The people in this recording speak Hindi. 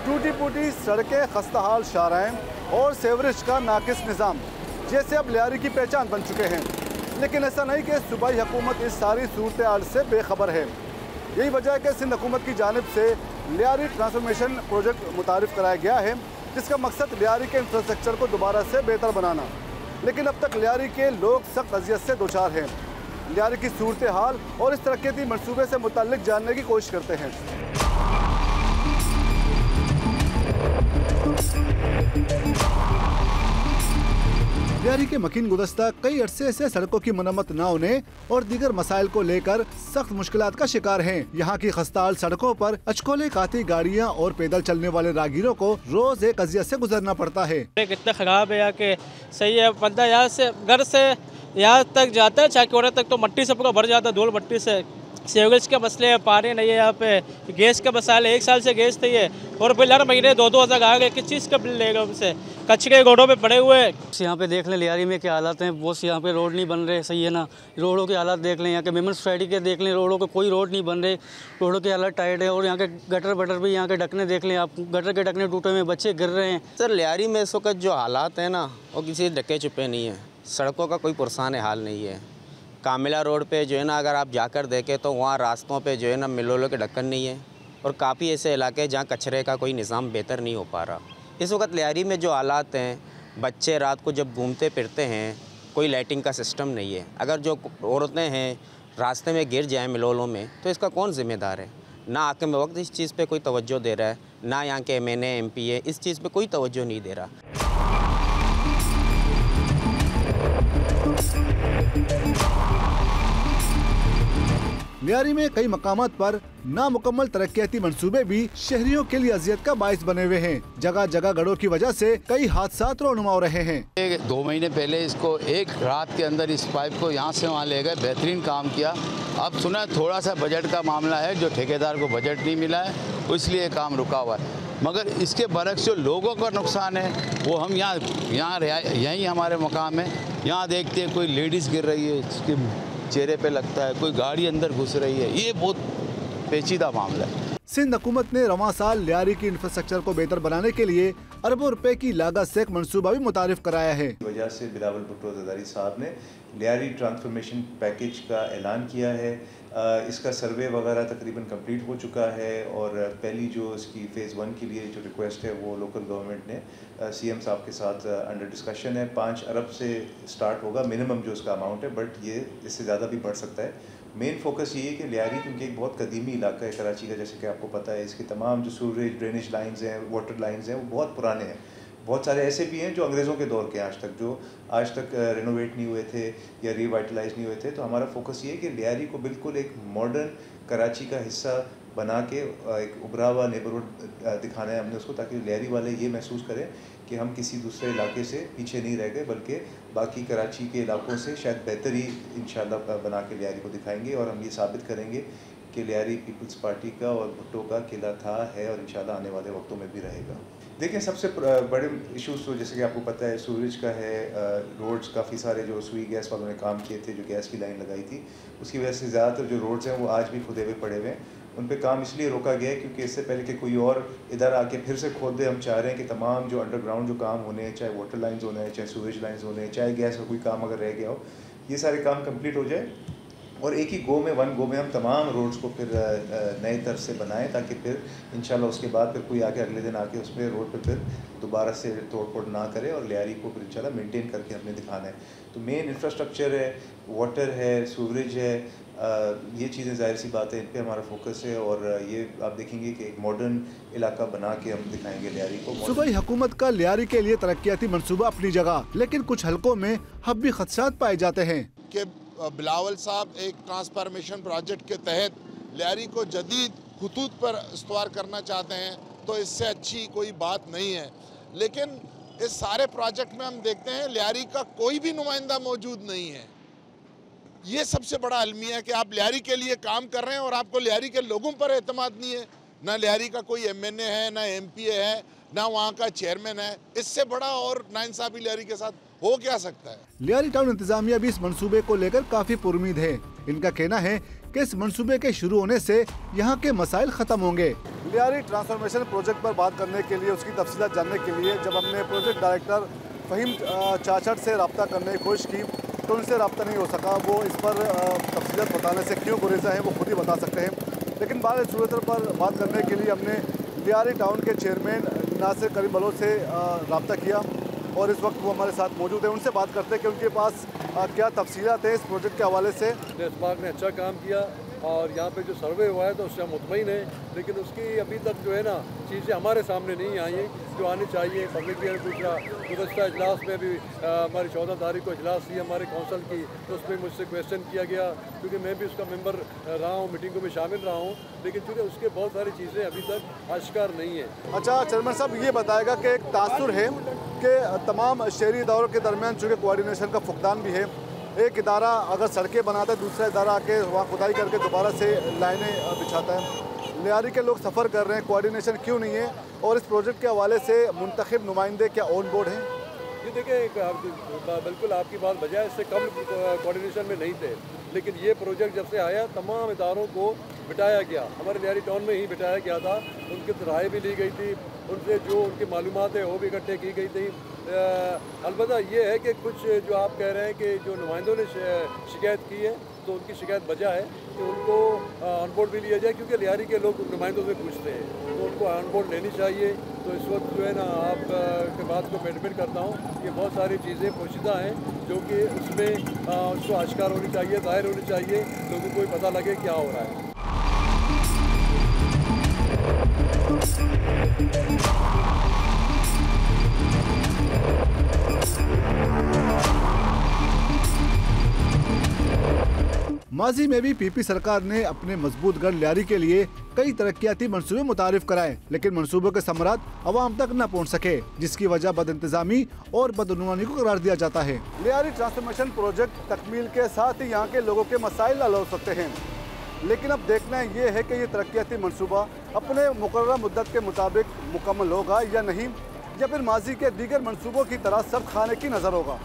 टूटी फूटी सड़कें, खस्ताहाल शाहराहें और सेवरेज का नाकिस निज़ाम जैसे अब लियारी की पहचान बन चुके हैं। लेकिन ऐसा नहीं कि सूबाई हुकूमत इस सारी सूरत हाल से बेखबर है। यही वजह है कि सिंध हुकूमत की जानिब से लियारी ट्रांसफॉर्मेशन प्रोजेक्ट मुतारिफ कराया गया है, जिसका मकसद लियारी के इंफ्रास्ट्रक्चर को दोबारा से बेहतर बनाना। लेकिन अब तक लियारी के लोग सख्त अजियत से दो चार हैं। लियारी की सूरत हाल और इस तरक्याती मनसूबे से मुताल्लिक जानने की कोशिश करते हैं। लियारी के मकीन गुज़श्ता कई अरसे से सड़कों की मरम्मत न होने और दीगर मसाइल को लेकर सख्त मुश्किलात का शिकार हैं। यहाँ की खस्ताहाल सड़कों पर अचकोले काती गाड़ियाँ और पैदल चलने वाले राहगीरों को रोज एक अजियत से गुजरना पड़ता है। कितना खराब है यहाँ के, सही है। बंदा यहाँ से घर से यहाँ तक जाता है, चाकोरे तक तो मट्टी से पूरा भर जाता है, धूल मट्टी से। सीवरेज के मसले हैं, पानी नहीं है यहाँ पे, गैस का मसाला है, 1 साल से गैस नहीं है और बिल हर महीने 2-2 हज़ार आ गए। किस चीज़ का बिल लेगा उनसे? कचरे रोडों पे पड़े हुए हैं। यहाँ पे देख लें लियारी में क्या हालात हैं। बहुत यहाँ पे रोड नहीं बन रहे, सही है ना। रोडों के हालात देख लें, यहाँ के मेमन सोसाइटी के देख लें, रोडों के कोई रोड नहीं बन रहे, रोडों के हालात टाइट है। और यहाँ के गटर बटर भी, यहाँ के ढकने देख लें आप, गटर के ढकने टूटे हुए, बच्चे गिर रहे हैं। सर लियारी में इस वक्त जो हालात हैं ना, वो किसी ढके छुपे नहीं है। सड़कों का कोई पुरसान हाल नहीं है। कामिला रोड पे जो है ना, अगर आप जाकर देखें तो वहाँ रास्तों पे जो है ना मिलों के ढक्कन नहीं है और काफ़ी ऐसे इलाके जहाँ कचरे का कोई निज़ाम बेहतर नहीं हो पा रहा। इस वक्त लियारी में जो हालात हैं, बच्चे रात को जब घूमते फिरते हैं, कोई लाइटिंग का सिस्टम नहीं है। अगर जो औरतें हैं रास्ते में गिर जाएँ मिलों में, तो इसका कौन ज़िम्मेदार है? ना हाकिम वक्त इस चीज़ पर कोई तवज्जो दे रहा है, ना यहाँ के MNA MPA इस चीज़ पर कोई तवज्जो नहीं दे रहा। लियारी में कई मकामात पर नामुकम्मल तरक्याती मंसूबे भी शहरियों के लिए अजियत का बाइस बने हुए हैं। जगह जगह गड़ों की वजह से कई हादसा रोनुमा हो रहे हैं। 2 महीने पहले इसको एक रात के अंदर इस पाइप को यहाँ से वहाँ ले गए, बेहतरीन काम किया। अब सुना थोड़ा सा बजट का मामला है, जो ठेकेदार को बजट नहीं मिला है, इसलिए काम रुका हुआ है। मगर इसके बरक्स जो लोगों का नुकसान है वो हम यहाँ यहीं हमारे मकाम है, यहाँ देखते हैं कोई लेडीज़ गिर रही है, इसके चेहरे पे लगता है, कोई गाड़ी अंदर घुस रही है। ये बहुत पेचीदा मामला है। सिंध हुकूमत ने रवां साल लियारी की इंफ्रास्ट्रक्चर को बेहतर बनाने के लिए अरबों रुपए की लागत से एक मंसूबा भी मुतारिफ कराया है। इस वजह से बिलावल भुट्टो ज़रदारी साहब ने लियारी ट्रांसफॉर्मेशन पैकेज का ऐलान किया है। इसका सर्वे वगैरह तकरीबन कंप्लीट हो चुका है और पहली जो इसकी फ़ेज़ 1 के लिए जो रिक्वेस्ट है वो लोकल गवर्नमेंट ने CM साहब के साथ अंडर डिस्कशन है। 5 अरब से स्टार्ट होगा मिनिमम जो इसका अमाउंट है, बट ये इससे ज़्यादा भी बढ़ सकता है। मेन फोकस ये है कि लियारी क्योंकि एक बहुत कदीमी इलाका है कराची का, जैसे कि आपको पता है, इसके तमाम जो सूरेज ड्रेनेज लाइंस हैं, वाटर लाइंस हैं, वो बहुत पुराने हैं। बहुत सारे ऐसे भी हैं जो अंग्रेज़ों के दौर के आज तक रेनोवेट नहीं हुए थे या रिवाइटलाइज नहीं हुए थे। तो हमारा फोकस ये है कि लियारी को बिल्कुल एक मॉडर्न कराची का हिस्सा बना के एक उभरा हुआ नेबरहुड दिखाना है हमने उसको, ताकि लियारी वाले ये महसूस करें कि हम किसी दूसरे इलाके से पीछे नहीं रह गए, बल्कि बाकी कराची के इलाकों से शायद बेहतर ही इंशाल्लाह बना के लियारी को दिखाएंगे। और हम ये साबित करेंगे कि लियारी पीपल्स पार्टी का और भुट्टो का किला था, है और इंशाल्लाह आने वाले वक्तों में भी रहेगा। देखिए, सबसे बड़े इश्यूज़ तो जैसे कि आपको पता है सूरज का है, रोड्स काफ़ी सारे जो सुई गैस वालों ने काम किए थे, जो गैस की लाइन लगाई थी, उसकी वजह से ज़्यादातर जो रोड्स हैं वो आज भी खुदे हुए पड़े हुए हैं। उन पे काम इसलिए रोका गया है क्योंकि इससे पहले कि कोई और इधर आके फिर से खोद दे, हम चाह रहे हैं कि तमाम जो अंडरग्राउंड जो काम होने हैं, चाहे वाटर लाइन्स होने हैं, चाहे सूरेज लाइन्स होने हैं, चाहे गैस का कोई काम अगर रह गया हो, ये सारे काम कंप्लीट हो जाए और एक ही वन गो में हम तमाम रोड्स को फिर नए तरह से बनाएं, ताकि फिर इंशाल्लाह उसके बाद फिर कोई आके अगले दिन आके उस पर रोड पे फिर दोबारा से तोड़ फोड़ ना करे और लियारी को फिर इंशाल्लाह मेंटेन करके हमने दिखाना है। तो मेन इंफ्रास्ट्रक्चर है, वाटर है, सूवरेज है, ये चीज़ें जाहिर सी बात है, इन पे हमारा फोकस है और ये आप देखेंगे कि एक मॉडर्न इलाका बना के हम दिखाएंगे लियारी को। सूबाई हुकूमत का लियारी के लिए तरक्याती मंसूबा अपनी जगह, लेकिन कुछ हलकों में अब भी खदशात पाए जाते हैं कि बिलावल साहब एक ट्रांसफॉर्मेशन प्रोजेक्ट के तहत लियारी को जदीद खुतूत पर इस्तवार करना चाहते हैं, तो इससे अच्छी कोई बात नहीं है। लेकिन इस सारे प्रोजेक्ट में हम देखते हैं लियारी का कोई भी नुमाइंदा मौजूद नहीं है। ये सबसे बड़ा अलमिया है कि आप लियारी के लिए काम कर रहे हैं और आपको लियारी के लोगों पर एतमाद नहीं है। ना लियारी का कोई MNA है, ना MPA है, ना वहाँ का चेयरमैन है। इससे बड़ा और नाइंसाफी लियारी के साथ हो क्या सकता है। लियारी टाउन इंतजामिया भी इस मंसूबे को लेकर काफी पुरुमीद है। इनका कहना है कि इस मंसूबे के शुरू होने से यहाँ के मसाइल खत्म होंगे। लियारी ट्रांसफॉर्मेशन प्रोजेक्ट पर बात करने के लिए, उसकी तफसीलात जानने के लिए जब हमने प्रोजेक्ट डायरेक्टर फ़हीम चाचड़ से रब्ता करने की कोशिश की तो उनसे रब्ता नहीं हो सका। वो इस पर तफसीलात बताने से क्यों गुरेज़ा है वो खुद ही बता सकते हैं। लेकिन बाहर सूरत पर बात करने के लिए हमने लियारी टाउन के चेयरमैन नासिर करीम बलोच से रब्ता किया और इस वक्त वो हमारे साथ मौजूद है। उनसे बात करते हैं कि उनके पास क्या तफसीलात है इस प्रोजेक्ट के हवाले से। इस्पाक ने अच्छा काम किया और यहाँ पे जो सर्वे हुआ है तो उससे हम मुतमईन हैं, लेकिन उसकी अभी तक जो है ना चीज़ें हमारे सामने नहीं आई हैं जो आनी चाहिए। पब्लिक भी पूछ रहा, गुज़श्ता इजलास में भी हमारी 14 तारीख को इजलास थी हमारे कौंसल की, तो उसमें मुझसे क्वेश्चन किया गया क्योंकि मैं भी उसका मेंबर रहा हूँ, मीटिंगों में शामिल रहा हूँ, लेकिन चूँकि उसके बहुत सारी चीज़ें अभी तक आश्कार नहीं है। अच्छा चेयरमैन साहब, ये बताएगा कि एक तासुर है कि तमाम शहरी इदारों के दरमियान चूँकि कोऑर्डिनेशन का फुकदान भी है, एक इदारा अगर सड़कें बनाता है दूसरा इदारा आके वहाँ खुदाई करके दोबारा से लाइनें बिछाता है। लियारी के लोग सफ़र कर रहे हैं, कोऑर्डिनेशन क्यों नहीं है? और इस प्रोजेक्ट के हवाले से मुंतखब नुमाइंदे क्या ऑन बोर्ड हैं? ये देखिए बिल्कुल आपकी बात बजाय, इससे कम कोऑर्डिनेशन में नहीं थे, लेकिन ये प्रोजेक्ट जब से आया तमाम इदारों को बिठाया गया, हमारे लियारी टाउन में ही बिठाया गया था। उनकी राय भी ली गई थी, उनसे जो उनकी मालूमात है वो भी इकट्ठे की गई थी। अलबत्ता ये है कि कुछ जो आप कह रहे हैं कि जो नुमाइंदों ने शिकायत की है तो उनकी शिकायत बजा है कि उनको ऑन बोर्ड भी लिया जाए, क्योंकि लियारी के लोग नुमाइंदों से पूछते हैं तो उनको ऑन बोर्ड लेनी चाहिए। तो इस वक्त जो है ना आप के बात को एडमिट करता हूँ कि बहुत सारी चीज़ें पोशीदा हैं जो कि उसमें उसको आश्कार होनी चाहिए, जाहिर होनी चाहिए, लोगों को भी पता लगे क्या हो रहा है। माजी में भी पीपी सरकार ने अपने मजबूत गढ़ लियारी के लिए कई तरक्याती मंसूबे मुतारिफ कराए, लेकिन मंसूबों के समरात अवाम तक न पहुंच सके, जिसकी वजह बदइंतजामी और बदनुमानी को करार दिया जाता है। लियारी ट्रांसफॉर्मेशन प्रोजेक्ट तकमील के साथ ही यहाँ के लोगों के मसाइल हल हो सकते हैं, लेकिन अब देखना ये है कि ये तरक्याती मंसूबा अपने मुकर्रर मुद्दत के मुताबिक मुकम्मल होगा या नहीं, या फिर माजी के दीगर मंसूबों की तरह सब खाने की नज़र होगा।